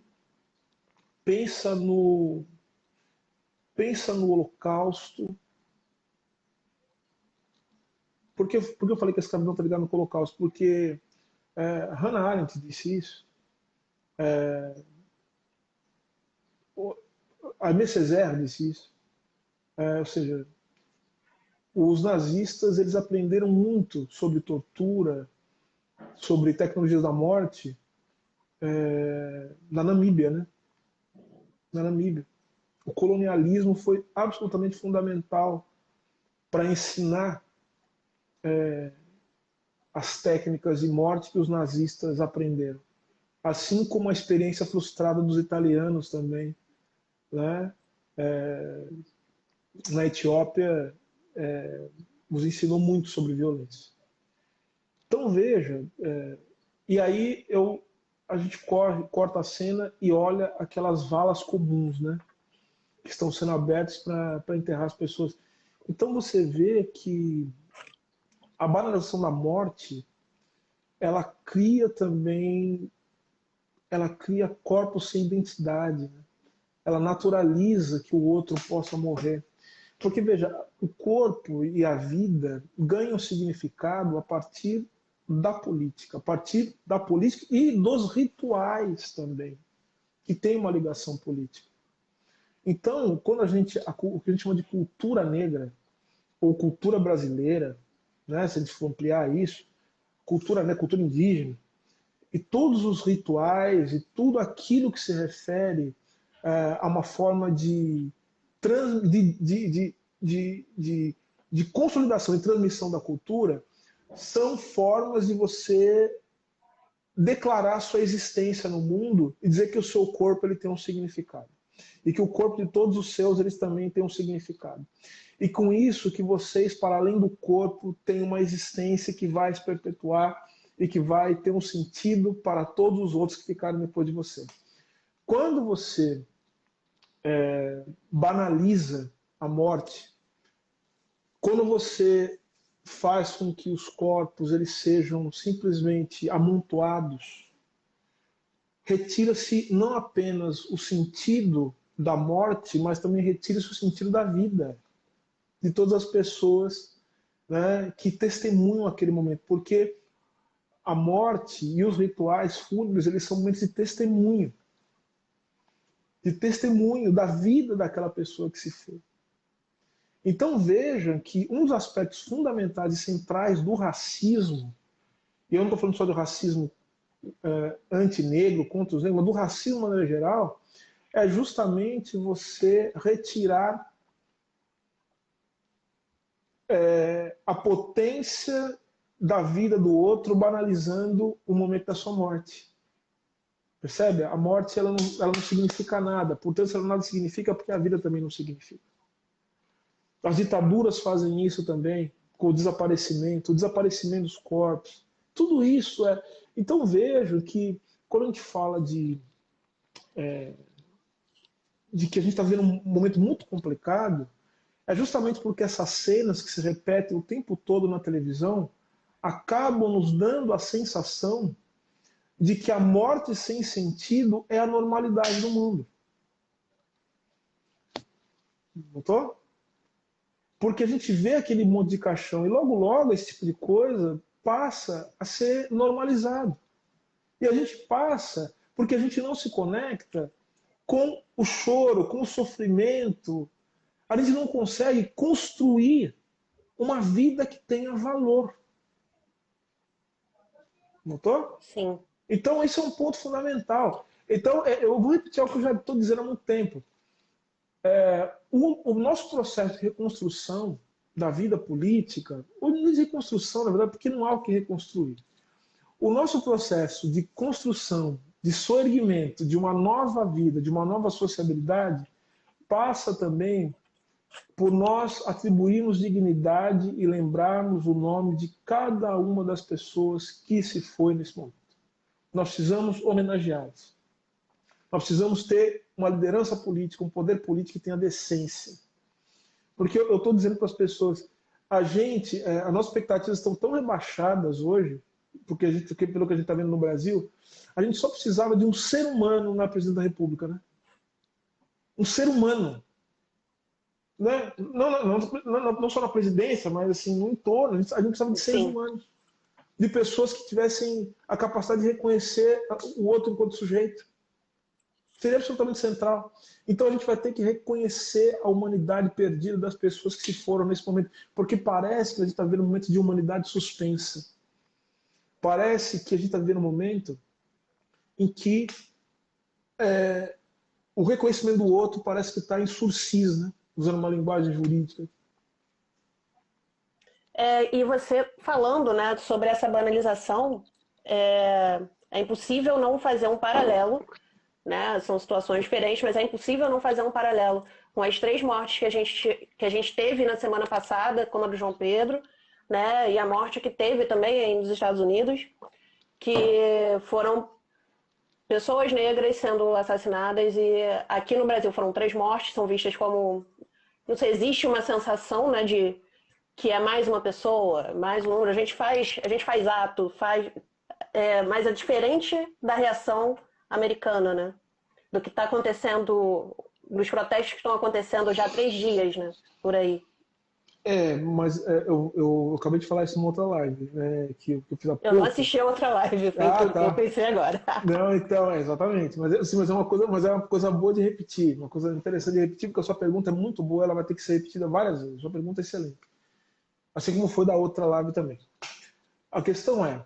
pensa no, pensa no Holocausto. Por que eu falei que a escravidão está ligada no Holocausto? Porque Hannah Arendt disse isso, a Aimé Césaire disse isso. Ou seja, os nazistas eles aprenderam muito sobre tortura, sobre tecnologias da morte na Namíbia, né? Na Namíbia. O colonialismo foi absolutamente fundamental para ensinar as técnicas de morte que os nazistas aprenderam. Assim como a experiência frustrada dos italianos também, né? Na Etiópia, nos ensinou muito sobre violência. Então veja, e aí a gente corta a cena e olha aquelas valas comuns, né? Que estão sendo abertas para enterrar as pessoas. Então você vê que a banalização da morte, ela cria também, ela cria corpos sem identidade, né? Ela naturaliza que o outro possa morrer. Porque, veja, o corpo e a vida ganham significado a partir da política e dos rituais também, que tem uma ligação política. Então, quando o que a gente chama de cultura negra, ou cultura brasileira, né, se a gente for ampliar isso, cultura, né, cultura indígena, e todos os rituais e tudo aquilo que se refere a uma forma de consolidação e transmissão da cultura, são formas de você declarar sua existência no mundo e dizer que o seu corpo ele tem um significado. E que o corpo de todos os seus eles também têm um significado. E com isso que vocês, para além do corpo, têm uma existência que vai se perpetuar e que vai ter um sentido para todos os outros que ficarem depois de você. Quando você banaliza a morte, quando você faz com que os corpos eles sejam simplesmente amontoados, retira-se não apenas o sentido da morte, mas também retira-se o sentido da vida de todas as pessoas, né, que testemunham aquele momento, porque a morte e os rituais fúnebres eles são momentos de testemunho da vida daquela pessoa que se foi. Então vejam que um dos aspectos fundamentais e centrais do racismo, e eu não estou falando só do racismo antinegro, contra os negros, mas do racismo de maneira geral, é justamente você retirar a potência da vida do outro, banalizando o momento da sua morte. Percebe? A morte ela não significa nada, portanto, se ela nada significa, porque a vida também não significa. As ditaduras fazem isso também, com o desaparecimento dos corpos. Tudo isso é. Então vejo que quando a gente fala de que a gente está vivendo um momento muito complicado, é justamente porque essas cenas que se repetem o tempo todo na televisão acabam nos dando a sensação de que a morte sem sentido é a normalidade do mundo. Notou? Porque a gente vê aquele monte de caixão e logo logo esse tipo de coisa passa a ser normalizado. E a gente passa porque a gente não se conecta com o choro, com o sofrimento. A gente não consegue construir uma vida que tenha valor. Notou? Sim. Então, esse é um ponto fundamental. Então, eu vou repetir o que eu já estou dizendo há muito tempo. O nosso processo de reconstrução da vida política, ou de reconstrução, na verdade, porque não há o que reconstruir. O nosso processo de construção, de soerguimento de uma nova vida, de uma nova sociabilidade, passa também por nós atribuirmos dignidade e lembrarmos o nome de cada uma das pessoas que se foi nesse momento. Nós precisamos homenageá-los. Nós precisamos ter uma liderança política, um poder político que tenha decência. Porque eu estou dizendo para as pessoas, as nossas expectativas estão tão rebaixadas hoje, porque pelo que a gente está vendo no Brasil, a gente só precisava de um ser humano na presidência da República, né? Um ser humano. Né? Não só na presidência, mas assim, no entorno. A gente precisava de seres Sim. humanos. De pessoas que tivessem a capacidade de reconhecer o outro enquanto sujeito. Seria absolutamente central. Então a gente vai ter que reconhecer a humanidade perdida das pessoas que se foram nesse momento, porque parece que a gente está vivendo um momento de humanidade suspensa. Parece que a gente está vivendo um momento em que o reconhecimento do outro parece que está em sursis, né? Usando uma linguagem jurídica. E você falando, né, sobre essa banalização, é impossível não fazer um paralelo, né? São situações diferentes, mas é impossível não fazer um paralelo com as 3 mortes que a gente teve na semana passada, como a do João Pedro, né? E a morte que teve também nos Estados Unidos, que foram pessoas negras sendo assassinadas, e aqui no Brasil foram 3 mortes, são vistas como, não sei, existe uma sensação, né, de que é mais uma pessoa, mais um número, a gente faz ato, mas é diferente da reação americana, né? Do que está acontecendo, dos protestos que estão acontecendo já há 3 dias, né? Por aí. Mas eu acabei de falar isso numa outra live, né, que eu fiz há Eu não pouco. assisti a outra live, foi o que Ah, eu tá. pensei agora. Não, então, exatamente. Mas, assim, mas é uma coisa boa de repetir, uma coisa interessante de repetir, porque a sua pergunta é muito boa, ela vai ter que ser repetida várias vezes. A sua pergunta é excelente. Assim como foi da outra live também. A questão é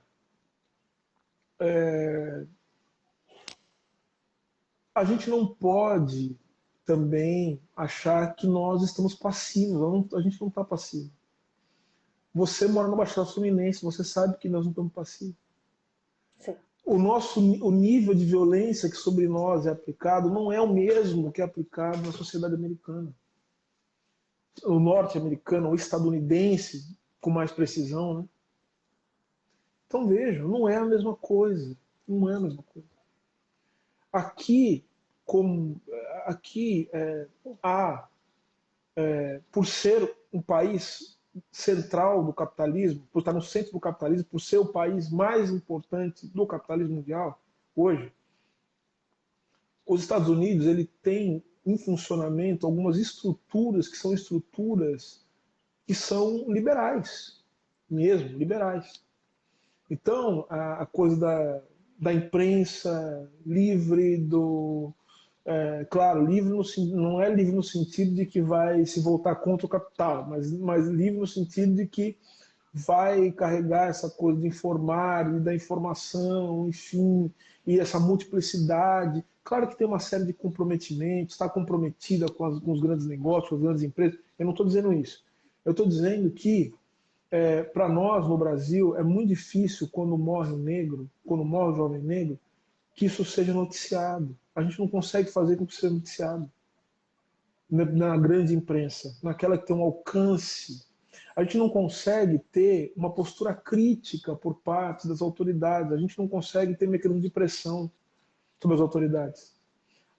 a gente não pode também achar que nós estamos passivos. A gente não está passivo. Você mora no Baixada Fluminense, você sabe que nós não estamos passivos. Sim. O nível de violência que sobre nós é aplicado não é o mesmo que é aplicado na sociedade americana. O norte-americano, o estadunidense, com mais precisão, né? Então vejam, não é a mesma coisa. Não é a mesma coisa. Aqui, como aqui há, por ser um país central do capitalismo, por estar no centro do capitalismo, por ser o país mais importante do capitalismo mundial hoje, os Estados Unidos ele tem em funcionamento algumas estruturas que são liberais, mesmo liberais. Então, a coisa da imprensa livre, claro, livre não é livre no sentido de que vai se voltar contra o capital, mas livre no sentido de que vai carregar essa coisa de informar e da informação, enfim, e essa multiplicidade. Claro que tem uma série de comprometimentos, está comprometida com os grandes negócios, com as grandes empresas. Eu não estou dizendo isso. Eu estou dizendo que para nós no Brasil é muito difícil quando morre um negro, quando morre um jovem negro, que isso seja noticiado. A gente não consegue fazer com que seja noticiado na grande imprensa, naquela que tem um alcance. A gente não consegue ter uma postura crítica por parte das autoridades, a gente não consegue ter mecanismo de pressão sobre as autoridades.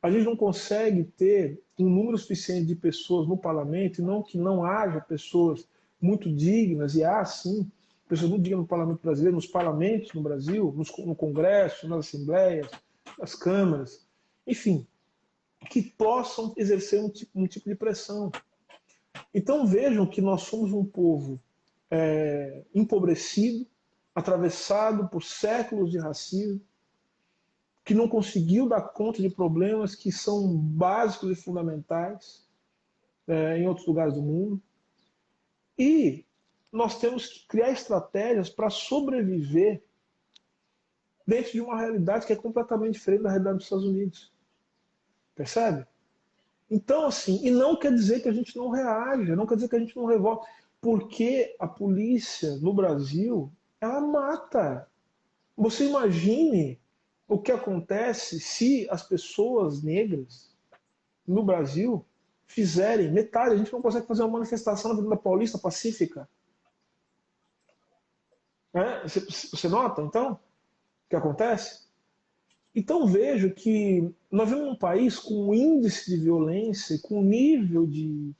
A gente não consegue ter um número suficiente de pessoas no parlamento, e não que não haja pessoas muito dignas, e há sim pessoas muito dignas no parlamento brasileiro, nos parlamentos no Brasil, no Congresso, nas assembleias, nas câmaras, enfim, que possam exercer um tipo de pressão. Então vejam que nós somos um povo empobrecido, atravessado por séculos de racismo, que não conseguiu dar conta de problemas que são básicos e fundamentais em outros lugares do mundo. E nós temos que criar estratégias para sobreviver dentro de uma realidade que é completamente diferente da realidade dos Estados Unidos. Percebe? Então, assim, e não quer dizer que a gente não reaja, não quer dizer que a gente não revolta, porque a polícia no Brasil, ela mata. Você imagine o que acontece se as pessoas negras no Brasil fizerem metade, a gente não consegue fazer uma manifestação na Avenida Paulista pacífica. Né? Você nota, então, o que acontece? Então vejo que nós vivemos um país com um índice de violência, com um nível de,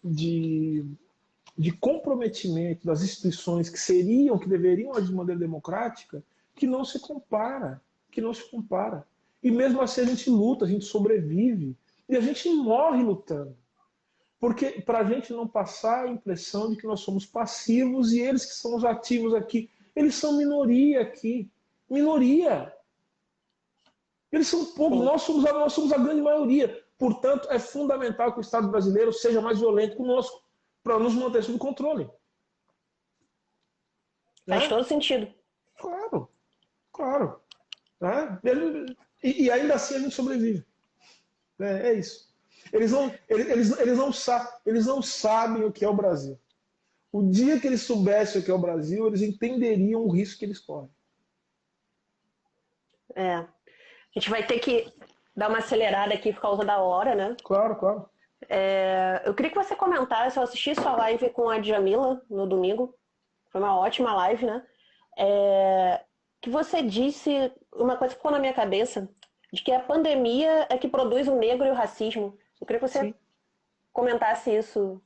de comprometimento das instituições que seriam, que deveriam agir de maneira democrática, que não se compara, que não se compara. E mesmo assim a gente luta, a gente sobrevive, e a gente morre lutando. Porque para a gente não passar a impressão de que nós somos passivos e eles que são os ativos aqui, eles são minoria aqui. Minoria. Eles são poucos, nós somos a grande maioria. Portanto, é fundamental que o Estado brasileiro seja mais violento conosco, para nos manter sob controle. Faz Né? todo sentido. Claro, claro. Né? E ainda assim a gente sobrevive. É isso. Eles não sabem o que é o Brasil. O dia que eles soubessem o que é o Brasil, eles entenderiam o risco que eles correm. É. A gente vai ter que dar uma acelerada aqui por causa da hora, né? Claro, claro. Eu queria que você comentasse, eu assisti sua live com a Djamila no domingo. Foi uma ótima live, né? Que você disse uma coisa que ficou na minha cabeça, de que a pandemia é que produz o negro e o racismo. Eu queria que você Sim. comentasse isso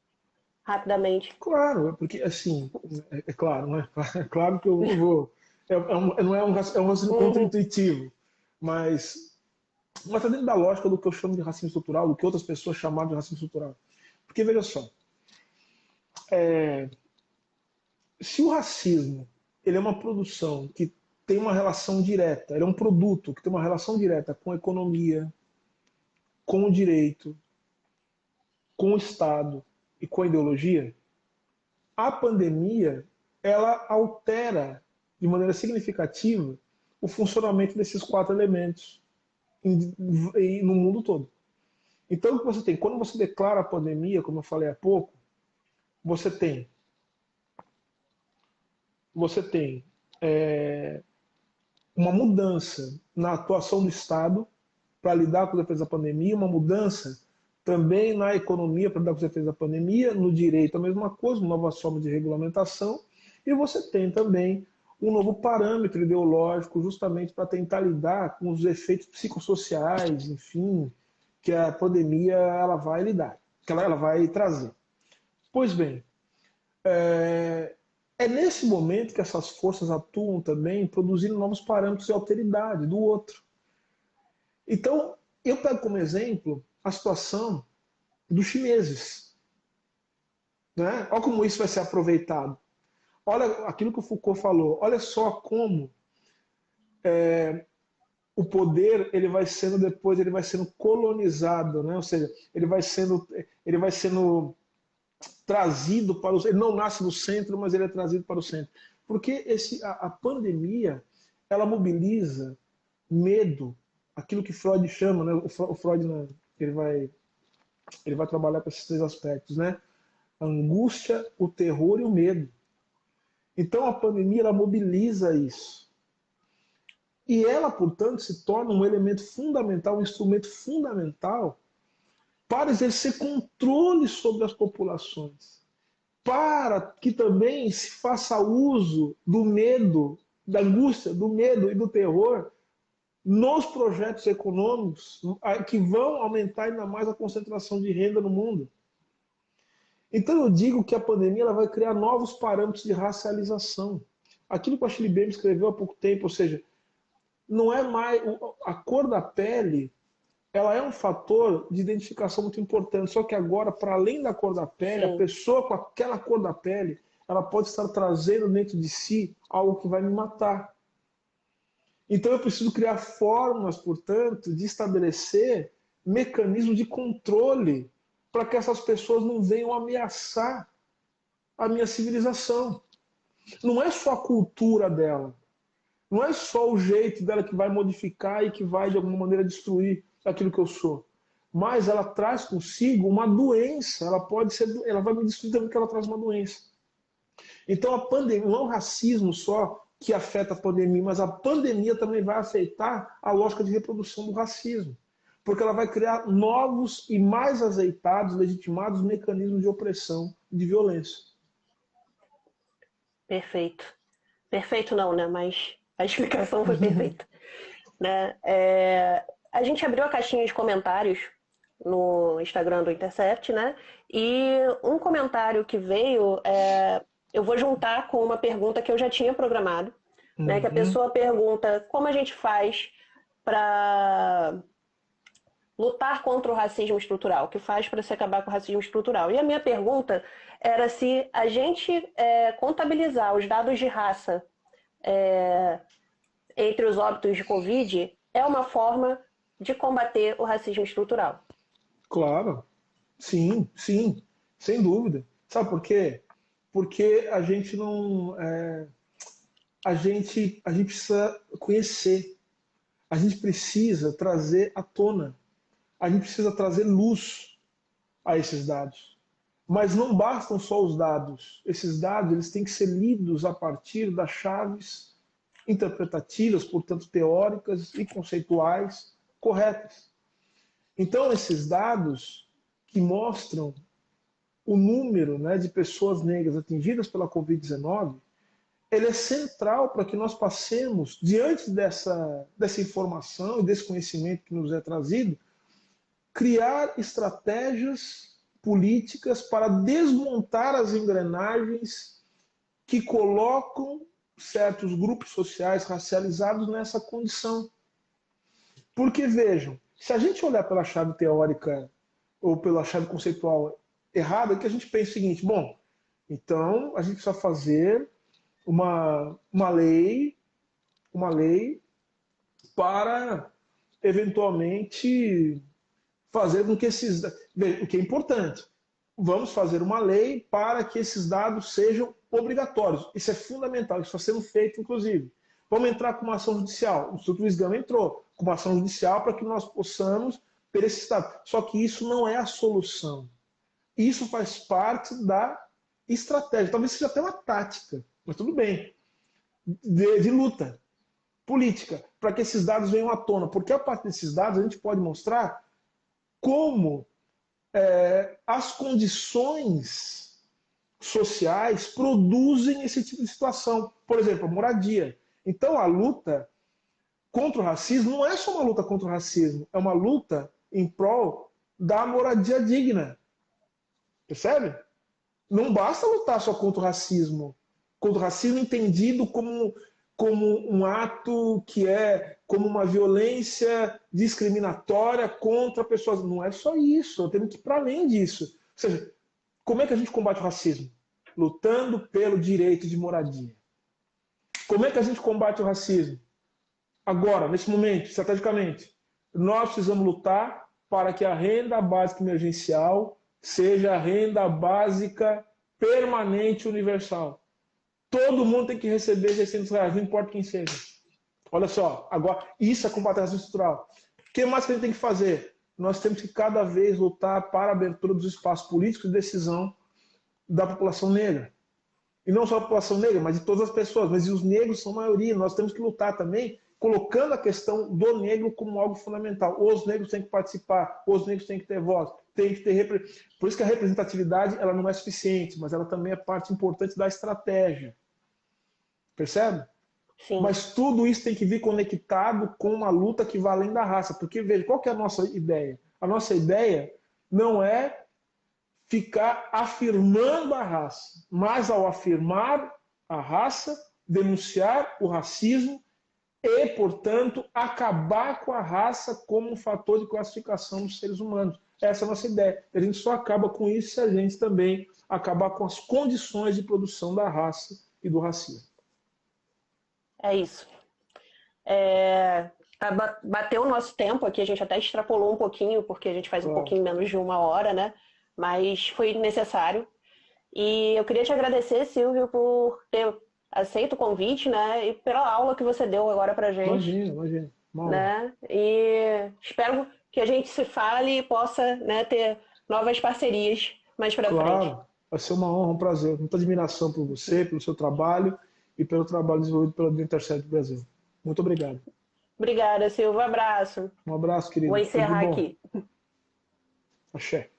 rapidamente. Claro, porque assim, é claro, né? É claro que eu não vou. Não é um raciocínio Uhum. contra-intuitivo, mas está dentro da lógica do que eu chamo de racismo estrutural, do que outras pessoas chamaram de racismo estrutural. Porque veja só, se o racismo ele é uma produção que tem uma relação direta, ele é um produto que tem uma relação direta com a economia, com o direito, com o Estado e com a ideologia, a pandemia ela altera de maneira significativa o funcionamento desses quatro elementos no mundo todo. Então, o que você tem? Quando você declara a pandemia, como eu falei há pouco, você tem, você tem uma mudança na atuação do Estado para lidar com os efeitos da pandemia, uma mudança também na economia para lidar com os efeitos da pandemia, no direito a mesma coisa, uma nova forma de regulamentação, e você tem também um novo parâmetro ideológico justamente para tentar lidar com os efeitos psicossociais, enfim, que a pandemia ela vai lidar, que ela vai trazer. Pois bem, é nesse momento que essas forças atuam também produzindo novos parâmetros de alteridade do outro. Então, eu pego como exemplo a situação dos chineses. Né? Olha como isso vai ser aproveitado. Olha aquilo que o Foucault falou. Olha só como o poder ele vai sendo depois ele vai sendo colonizado, né? Ou seja, ele vai sendo trazido para o, ele não nasce no centro, mas ele é trazido para o centro. Porque a pandemia ela mobiliza medo, aquilo que Freud chama, né? O Freud né? Ele vai trabalhar com esses três aspectos, né? A angústia, o terror e o medo. Então a pandemia ela mobiliza isso. E ela, portanto, se torna um elemento fundamental, um instrumento fundamental para exercer controle sobre as populações, para que também se faça uso do medo, da angústia, do medo e do terror nos projetos econômicos que vão aumentar ainda mais a concentração de renda no mundo. Então eu digo que a pandemia ela vai criar novos parâmetros de racialização. Aquilo que a Ashley Bailey escreveu há pouco tempo, ou seja, não é mais a cor da pele, ela é um fator de identificação muito importante. Só que agora, para além da cor da pele, a Sim. pessoa com aquela cor da pele, ela pode estar trazendo dentro de si algo que vai me matar. Então eu preciso criar formas, portanto, de estabelecer mecanismos de controle para que essas pessoas não venham ameaçar a minha civilização. Não é só a cultura dela, Não é só o jeito dela que vai modificar e que vai, de alguma maneira, destruir aquilo que eu sou. Mas ela traz consigo uma doença. Ela pode ser, ela vai me destruir também porque ela traz uma doença. Então a pandemia, não é o racismo só que afeta a pandemia, mas a pandemia também vai afetar a lógica de reprodução do racismo. Porque ela vai criar novos e mais azeitados, legitimados mecanismos de opressão e de violência. Perfeito. Perfeito não, né? Mas a explicação foi perfeita. Né? A gente abriu a caixinha de comentários no Instagram do Intercept, né? E um comentário que veio, eu vou juntar com uma pergunta que eu já tinha programado, né? Que a pessoa pergunta como a gente faz para lutar contra o racismo estrutural, o que faz para se acabar com o racismo estrutural. E a minha pergunta era se a gente contabilizar os dados de raça entre os óbitos de Covid é uma forma de combater o racismo estrutural. Claro, sim, sim, sem dúvida. Sabe por quê? Porque a gente não. A gente precisa conhecer, a gente precisa trazer à tona, a gente precisa trazer luz a esses dados. Mas não bastam só os dados. Esses dados eles têm que ser lidos a partir das chaves interpretativas, portanto teóricas e conceituais corretas. Então, esses dados que mostram o número, né, de pessoas negras atingidas pela Covid-19, ele é central para que nós passemos, diante dessa informação e desse conhecimento que nos é trazido, criar estratégias políticas para desmontar as engrenagens que colocam certos grupos sociais racializados nessa condição. Porque, vejam, se a gente olhar pela chave teórica ou pela chave conceitual errada, é que a gente pensa o seguinte, bom, então a gente precisa fazer uma lei para eventualmente fazer com que esses... O que é importante, vamos fazer uma lei para que esses dados sejam obrigatórios. Isso é fundamental, isso está sendo feito, inclusive. Vamos entrar com uma ação judicial. O Instituto Luiz Gama entrou com uma ação judicial para que nós possamos ter esse dado. Só que isso não é a solução. Isso faz parte da estratégia. Talvez seja até uma tática, mas tudo bem. De luta política, para que esses dados venham à tona. Porque a partir desses dados a gente pode mostrar como as condições sociais produzem esse tipo de situação. Por exemplo, a moradia. Então, a luta contra o racismo não é só uma luta contra o racismo, é uma luta em prol da moradia digna. Percebe? Não basta lutar só contra o racismo entendido como um ato que é como uma violência discriminatória contra pessoas. Não é só isso, temos que ir para além disso. Ou seja, como é que a gente combate o racismo? Lutando pelo direito de moradia. Como é que a gente combate o racismo? Agora, nesse momento, estrategicamente, nós precisamos lutar para que a renda básica emergencial seja a renda básica permanente universal. Todo mundo tem que receber R$600, não importa quem seja. Olha só, agora, isso é combater a racismo estrutural. O que mais que a gente tem que fazer? Nós temos que cada vez lutar para a abertura dos espaços políticos de decisão da população negra. E não só a população negra, mas de todas as pessoas. Mas os negros são a maioria. Nós temos que lutar também, colocando a questão do negro como algo fundamental. Os negros têm que participar, os negros têm que ter voz, tem que ter... Por isso que a representatividade ela não é suficiente, mas ela também é parte importante da estratégia. Percebe? Sim. Mas tudo isso tem que vir conectado com uma luta que vai além da raça. Porque, veja, qual que é a nossa ideia? A nossa ideia não é ficar afirmando a raça, mas ao afirmar a raça, denunciar o racismo e, portanto, acabar com a raça como um fator de classificação dos seres humanos. Essa é a nossa ideia. A gente só acaba com isso se a gente também acabar com as condições de produção da raça e do racismo. É isso. Bateu o nosso tempo aqui, a gente até extrapolou um pouquinho, porque a gente faz um pouquinho menos de 1 hora, né? Mas foi necessário. E eu queria te agradecer, Silvio, por ter aceito o convite, né? E pela aula que você deu agora pra gente, Imagina, imagina. Uma honra. né? E espero que a gente se fale e possa, né, ter novas parcerias mais pra frente. Claro, vai ser uma honra, um prazer. Muita admiração por você, pelo seu trabalho e pelo trabalho desenvolvido pela Intercept Brasil. Muito obrigado. Obrigada, Silvio. Abraço. Um abraço, Vou querido. Tudo de encerrar bom. aqui. Axé.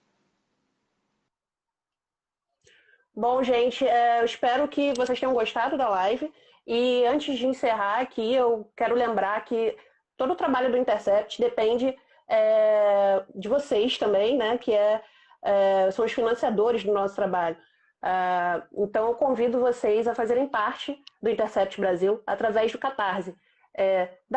Bom, gente, eu espero que vocês tenham gostado da live. E antes de encerrar aqui, eu quero lembrar que todo o trabalho do Intercept depende de vocês também, né? São os financiadores do nosso trabalho. Então, eu convido vocês a fazerem parte do Intercept Brasil através do Catarse.